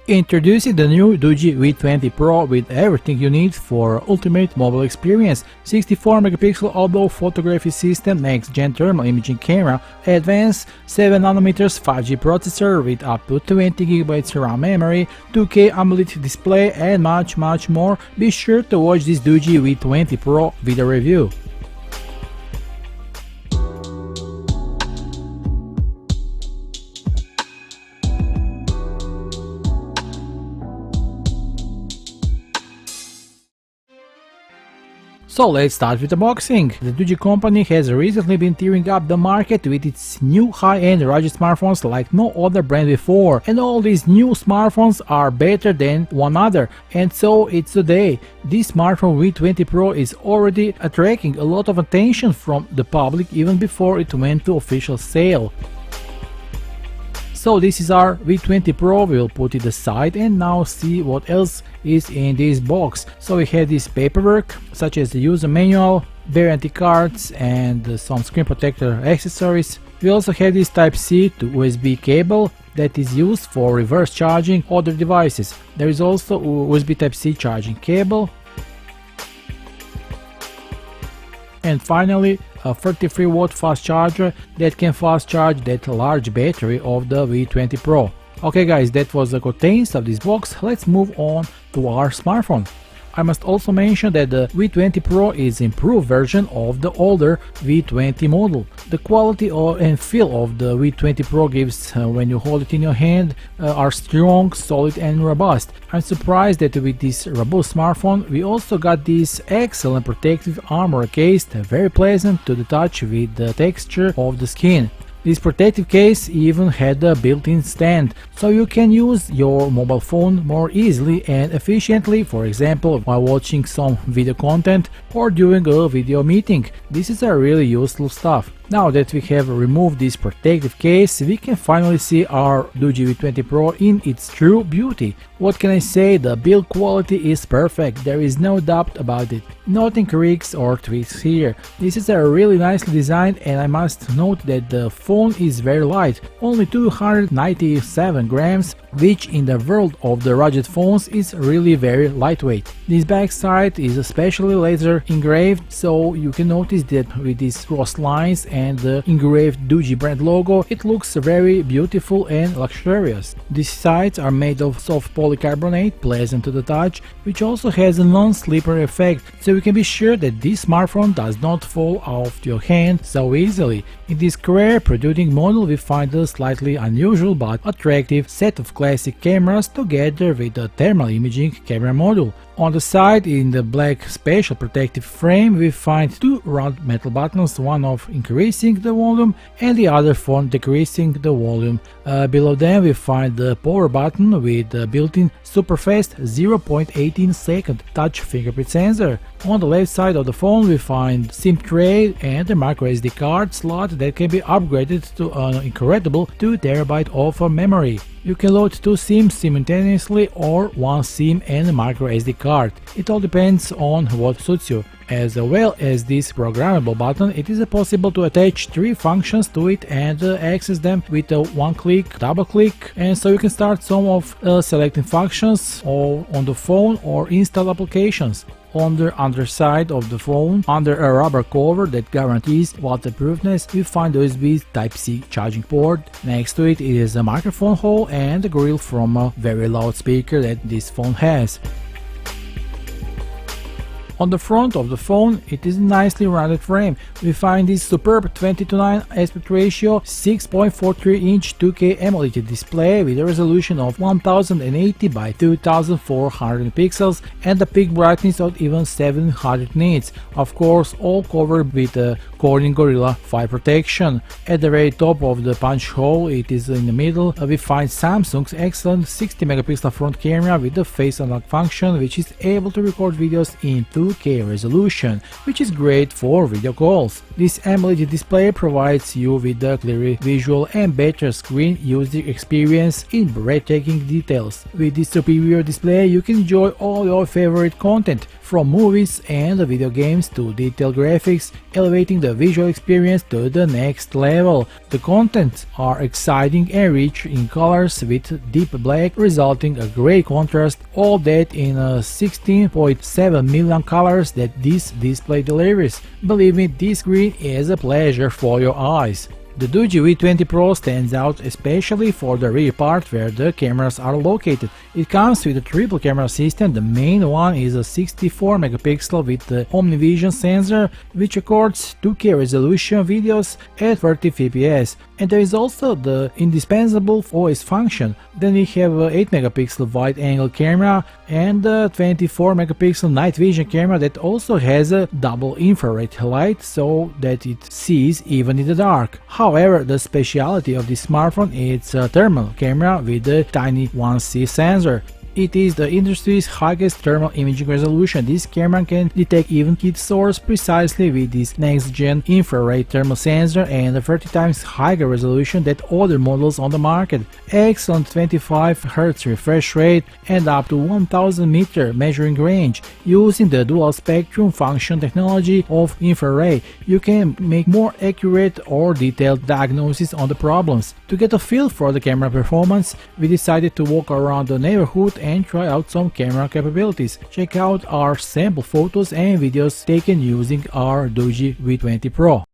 Introducing the new Doogee V20 Pro with everything you need for ultimate mobile experience. 64 megapixel outdoor photography system, next gen thermal imaging camera, advanced 7nm 5G processor with up to 20GB RAM memory, 2K AMOLED display and much more. Be sure to watch this Doogee V20 Pro video review. So let's start with unboxing. The Doogee company has recently been tearing up the market with its new high-end rugged smartphones like no other brand before, and all these new smartphones are better than one another, and so it's today. This smartphone V20 Pro is already attracting a lot of attention from the public even before it went to official sale. So this is our V20 Pro, we'll put it aside and now see what else is in this box. So we have this paperwork such as the user manual, warranty cards and some screen protector accessories. We also have this Type-C to USB cable that is used for reverse charging other devices. There is also a USB Type-C charging cable. And finally, a 33-watt fast charger that can fast charge that large battery of the V20 Pro. Okay guys, that was the contents of this box. Let's move on to our smartphone. I must also mention that the V20 Pro is an improved version of the older V20 model. The quality and feel of the V20 Pro gives when you hold it in your hand are strong, solid and robust. I'm surprised that with this robust smartphone we also got this excellent protective armor case, very pleasant to the touch with the texture of the skin. This protective case even had a built-in stand, so you can use your mobile phone more easily and efficiently, for example while watching some video content or during a video meeting. This is a really useful stuff. Now that we have removed this protective case, we can finally see our Doogee V20 Pro in its true beauty. What can I say, the build quality is perfect, there is no doubt about it. Nothing creaks or twists here. This is a really nicely designed, and I must note that the phone is very light, only 297 grams, which in the world of the rugged phones is really very lightweight. This backside is especially laser engraved, so you can notice that with these crossed lines and the engraved Doogee brand logo, it looks very beautiful and luxurious. These sides are made of soft polycarbonate, pleasant to the touch, which also has a non-slippery effect, so you can be sure that this smartphone does not fall off your hand so easily. In this square protruding model we find a slightly unusual but attractive set of classic cameras together with a thermal imaging camera module. On the side, in the black special protective frame, we find two round metal buttons, one of increasing the volume and the other for decreasing the volume. Below them we find the power button with the built-in super fast 0.18 second touch fingerprint sensor. On the left side of the phone we find SIM tray and a microSD card slot that can be upgraded to an incredible 2TB of memory. You can load two SIMs simultaneously or one SIM and a microSD card. It all depends on what suits you. As well as this programmable button, it is possible to attach three functions to it and access them with a one-click, double-click, and so you can start some of selecting functions on the phone or install applications. On the underside of the phone, under a rubber cover that guarantees waterproofness, we find the USB Type-C charging port. Next to it is a microphone hole and a grill from a very loud speaker that this phone has. On the front of the phone, it is a nicely rounded frame. We find this superb 20:9 aspect ratio, 6.43-inch 2K AMOLED display with a resolution of 1080 by 2400 pixels and a peak brightness of even 700 nits. Of course, all covered with a Corning Gorilla 5 protection. At the very top of the punch hole, it is in the middle, we find Samsung's excellent 60 megapixel front camera with the face unlock function, which is able to record videos in 2 2K resolution, which is great for video calls. This AMOLED display provides you with a clearer visual and better screen user experience in breathtaking details. With this superior display, you can enjoy all your favorite content, from movies and video games to detailed graphics, elevating the visual experience to the next level. The contents are exciting and rich in colors with deep black, resulting a great contrast, all that in 16.7 million colors that this display delivers. Believe me, this screen is a pleasure for your eyes. The Doogee V20 Pro stands out especially for the rear part where the cameras are located. It comes with a triple camera system. The main one is a 64 megapixel with the OmniVision sensor, which records 2K resolution videos at 30 fps. And there is also the indispensable voice function. Then we have a 8 megapixel wide angle camera and a 24 megapixel night vision camera that also has a double infrared light so that it sees even in the dark. However, the specialty of this smartphone is a thermal camera with a tiny 1C sensor. It is the industry's highest thermal imaging resolution. This camera can detect even heat source precisely with this next-gen infrared thermal sensor and a 30 times higher resolution than other models on the market. Excellent 25 Hz refresh rate and up to 1000 meter measuring range. Using the dual spectrum function technology of infrared, you can make more accurate or detailed diagnosis on the problems. To get a feel for the camera performance, we decided to walk around the neighborhood and try out some camera capabilities. Check out our sample photos and videos taken using our Doogee V20 Pro.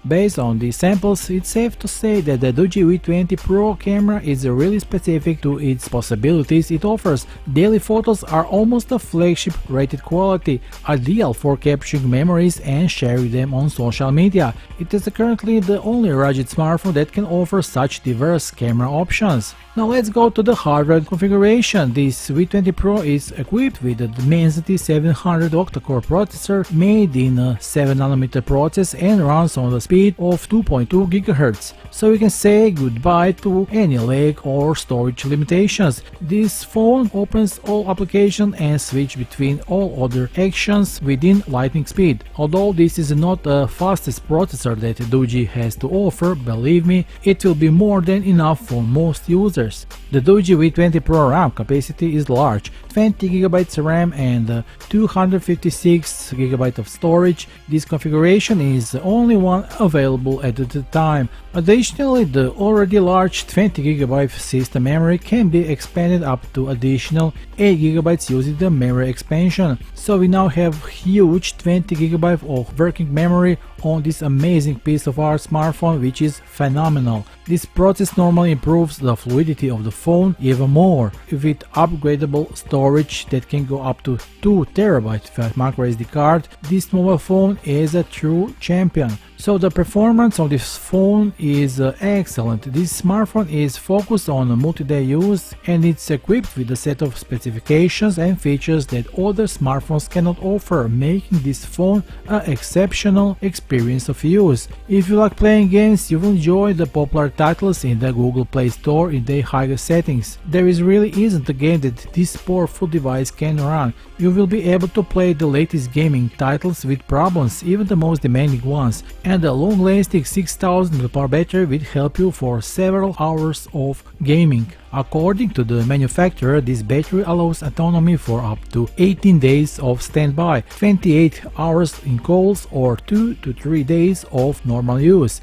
Based on these samples, it's safe to say that the Doogee V20 Pro camera is really specific to its possibilities it offers. Daily photos are almost a flagship rated quality, ideal for capturing memories and sharing them on social media. It is currently the only rugged smartphone that can offer such diverse camera options. Now let's go to the hardware configuration. This V20 Pro is equipped with a Dimensity 700 octa-core processor made in a 7nm process and runs on the speed of 2.2 GHz. So we can say goodbye to any lag or storage limitations. This phone opens all applications and switch between all other actions within lightning speed. Although this is not the fastest processor that Doogee has to offer, believe me, it will be more than enough for most users. The Doogee V20 Pro RAM capacity is large, 20GB RAM and 256GB of storage. This configuration is the only one available at the time. Additionally, the already large 20GB system memory can be expanded up to additional 8GB using the memory expansion. So we now have huge 20GB of working memory on this amazing piece of art smartphone, which is phenomenal. This process normally improves the fluidity of the phone even more. With upgradable storage that can go up to 2TB with microSD card, this mobile phone is a true champion. So the performance of this phone is excellent. This smartphone is focused on multi-day use and it's equipped with a set of specifications and features that other smartphones cannot offer, making this phone an exceptional experience of use. If you like playing games, you will enjoy the popular titles in the Google Play Store in the highest settings. There really isn't a game that this powerful device can run. You will be able to play the latest gaming titles with problems, even the most demanding ones. And a long-lasting 6000 mAh battery will help you for several hours of gaming. According to the manufacturer, this battery allows autonomy for up to 18 days of standby, 28 hours in calls or 2 to 3 days of normal use.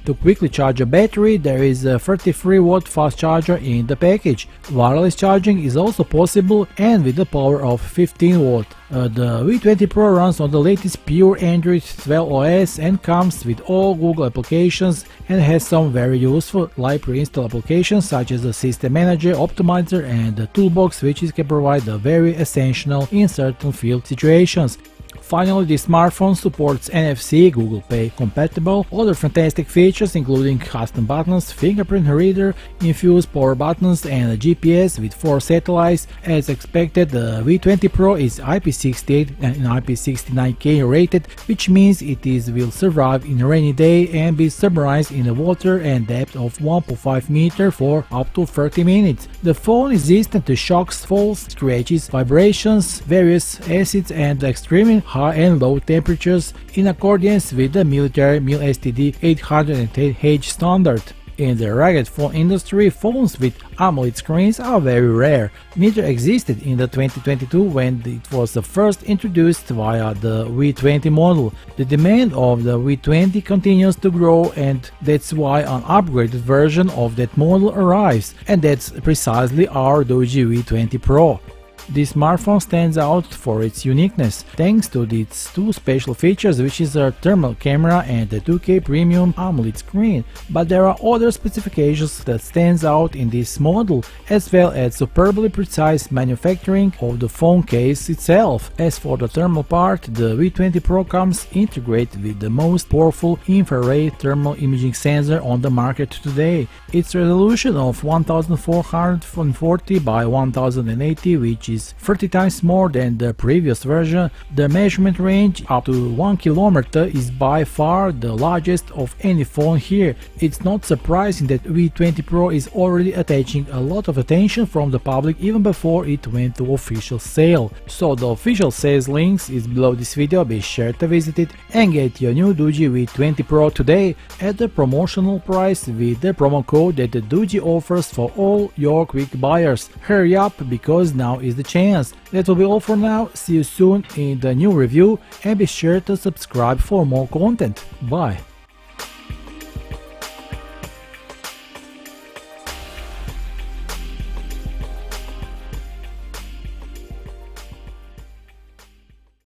To quickly charge a battery, there is a 33-watt fast charger in the package. Wireless charging is also possible and with the power of 15W. The V20 Pro runs on the latest pure Android 12 OS and comes with all Google applications and has some very useful live pre-installed applications such as the System Manager, Optimizer and the Toolbox, which can provide a very essential in certain field situations. Finally, this smartphone supports NFC, Google Pay compatible, other fantastic features including custom buttons, fingerprint reader, infused power buttons and a GPS with 4 satellites. As expected, the V20 Pro is IP68 and IP69K rated, which means it will survive in a rainy day and be submerged in the water and depth of 1.5 meters for up to 30 minutes. The phone is resistant to shocks, falls, scratches, vibrations, various acids and extremely high and low temperatures in accordance with the military MIL-STD 810H standard. In the rugged phone industry, phones with AMOLED screens are very rare. Neither existed in the 2022 when it was first introduced via the V20 model. The demand of the V20 continues to grow and that's why an upgraded version of that model arrives, and that's precisely our Doogee V20 Pro. This smartphone stands out for its uniqueness, thanks to its two special features, which is a thermal camera and a 2K premium AMOLED screen. But there are other specifications that stands out in this model, as well as superbly precise manufacturing of the phone case itself. As for the thermal part, the V20 Pro comes integrated with the most powerful infrared thermal imaging sensor on the market today. Its resolution of 1440 by 1080, which is 30 times more than the previous version. The measurement range up to 1 km is by far the largest of any phone here. It's not surprising that V20 Pro is already attaching a lot of attention from the public even before it went to official sale. So the official sales links is below this video, be sure to visit it and get your new Doogee V20 Pro today at the promotional price with the promo code that the Doogee offers for all your quick buyers. Hurry up, because now is the chance. That will be all for now. See you soon in the new review and be sure to subscribe for more content. Bye.